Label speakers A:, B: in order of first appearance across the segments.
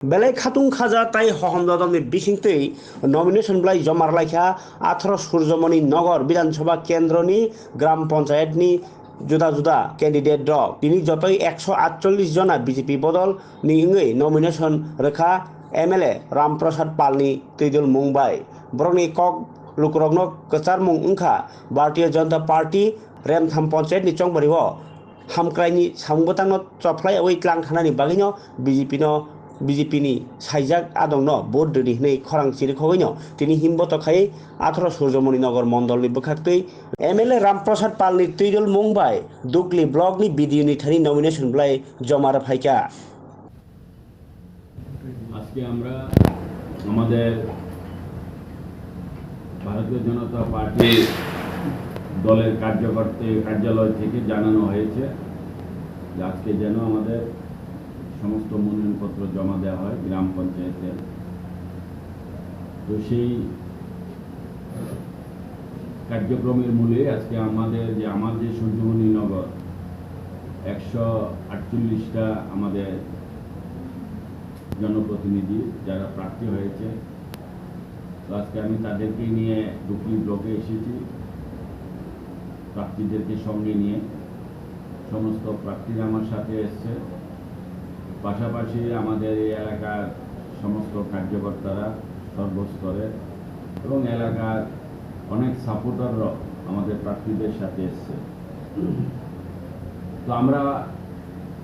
A: বেলাই খাতুন খাজা তাই হহমদমনি বিখিংতৈ নমিনেশন ব্লাই জমার লাইখা 18 সূর্যমণি নগর বিধানসভা কেন্দ্রনি গ্রাম পঞ্চায়েতনি जुदा जुदा कैंडिडेट दं बिनि जतई 148 जना बीजेपी बदल नि इंगै नमिनेशन रेखा एमएलए रामप्रसाद पालनि तैदल मुंबाई बरंनि कक लुकरगनो कचार मुं उंखा भारतीय जनता पार्टी रेमथाम पंचायत नि चंगबरिव हामक्राइनि सामुगतांनो चफ्लाय ओइ क्लां थानानि बागिनो बीजेपी नि साइजाक आदंनो भोट दोनि हनै खरां सिरिखौइनो तिनि हिमबत खायै 18 सूर्यमणि नगर मंडल नि बखाक्तै एमएलए रामप्रसाद पालनि तैदल मुंबाई दुगली ब्लक नि बीडीओ नि थानि नमिनेशन ब्लाई जमा फाइका
B: আজকে আমরা আমাদের ভারতীয় জনতা পার্টির দলের কার্যালয় থেকে জানানো হয়েছে যে আজকে যেন আমাদের সমস্ত মনোনয়নপত্র জমা দেওয়া হয় গ্রাম পঞ্চায়েতে। তো সেই কার্যক্রমের মূলে আজকে আমাদের যে সূর্যমণি নগর 148টা আমাদের জনপ্রতিনিধি যারা প্রার্থী হয়েছে, তো আজকে আমি তাদেরকে নিয়ে ডুকলি ব্লকে এসেছি। প্রার্থীদেরকে সঙ্গে নিয়ে সমস্ত প্রার্থীরা আমার সাথে এসছে, পাশাপাশি আমাদের এই এলাকার সমস্ত কার্যকর্তারা সর্বস্তরে এবং এলাকার অনেক সাপোর্টাররাও আমাদের প্রার্থীদের সাথে এসছে। তো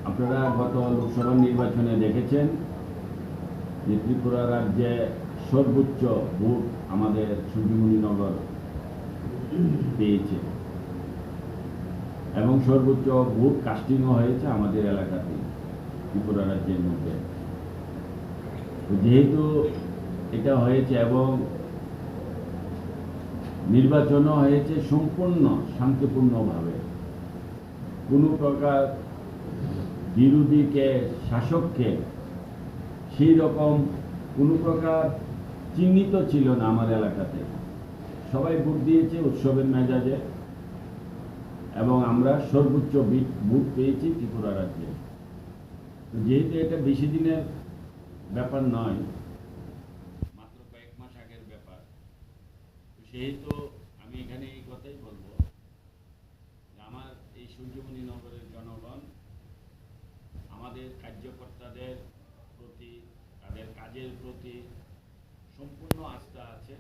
B: আপনারা গত লোকসভা নির্বাচনে দেখেছেন যে ত্রিপুরা রাজ্যে সর্বোচ্চ ভোট আমাদের সূর্যমণি নগর পেয়েছে এবং সর্বোচ্চ ভোট কাস্টিংও হয়েছে আমাদের এলাকাতে ত্রিপুরা রাজ্যের মধ্যে। যেহেতু এটা হয়েছে এবং নির্বাচনও হয়েছে সম্পূর্ণ শান্তিপূর্ণভাবে, কোনো প্রকার বিরোধীকে শাসককে সেই রকম কোনো প্রকার চিহ্নিত ছিল না আমার এলাকাতে। সবাই ভোট দিয়েছে উৎসবের মেজাজে এবং আমরা সর্বোচ্চ ভোট পেয়েছি ত্রিপুরা রাজ্যে। তো যেহেতু এটা বেশি দিনের ব্যাপার নয়, মাত্র কয়েক মাস আগের ব্যাপার, সেহেতু আমি এখানে এই কথাই বলবো যে আমার এই সূর্যমণি নগরের জনগণ আমাদের কার্যকর্তাদের প্রতি, তাদের কাজের প্রতি সম্পূর্ণ আস্থা আছে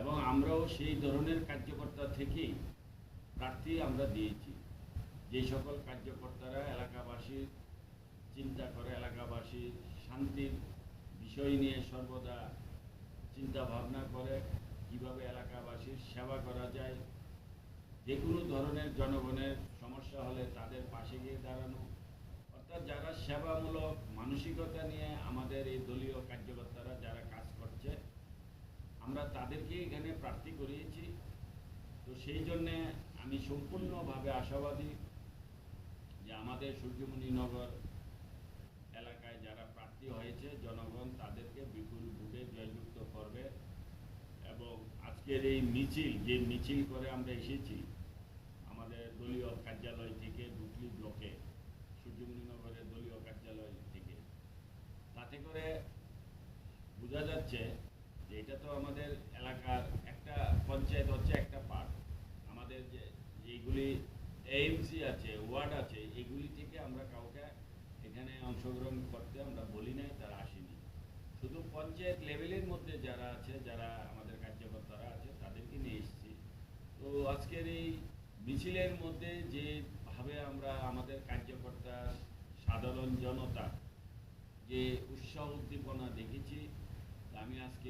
B: এবং আমরাও সেই ধরনের কার্যকর্তা থেকেই প্রার্থী আমরা দিয়েছি। যে সকল কার্যকর্তারা এলাকাবাসীর চিন্তা করে, এলাকাবাসীর শান্তির বিষয় নিয়ে সর্বদা চিন্তা ভাবনা করে, কিভাবে এলাকাবাসীর সেবা করা যায়, যে কোনো ধরনের জনগণের সমস্যা হলে তাদের পাশে গিয়ে দাঁড়ানো, অর্থাৎ যারা সেবামূলক মানসিকতা নিয়ে আমাদের এই দলীয় কার্যকর্তারা যারা কাজ করছে, আমরা তাদেরকে এখানে প্রার্থী করিয়েছি। তো সেই জন্যে আমি সম্পূর্ণভাবে আশাবাদী যে আমাদের সূর্যমণি নগর এলাকায় যারা প্রার্থী হয়েছে জনগণ তাদেরকে বিপুল ভোটে জয়যুক্ত করবে এবং আজকের এই মিছিল করে আমরা এসেছি আমাদের দলীয় কার্যালয় থেকে ডুকলি ব্লকে সূর্যমণি নগরের দলীয় কার্যালয় থেকে, তাতে করে বোঝা যাচ্ছে যে এটা তো আমাদের এলাকার একটা পঞ্চায়েত হচ্ছে একটা পার্ট। আমাদের যেগুলি এএমসি আছে, ওয়ার্ড আছে, এগুলি থেকে আমরা কাউকে এখানে অংশগ্রহণ করতে আমরা বলি নাই, তারা আসেনি। শুধু পঞ্চায়েত লেভেলের মধ্যে যারা আছে, যারা আমাদের কার্যকর্তারা আছে, তাদেরকে নিয়ে এসেছি। তো আজকের এই মিছিলের মধ্যে যেভাবে আমরা আমাদের কার্যকর্তা, সাধারণ জনতা যে উৎসাহ উদ্দীপনা দেখেছি, আমি আজকে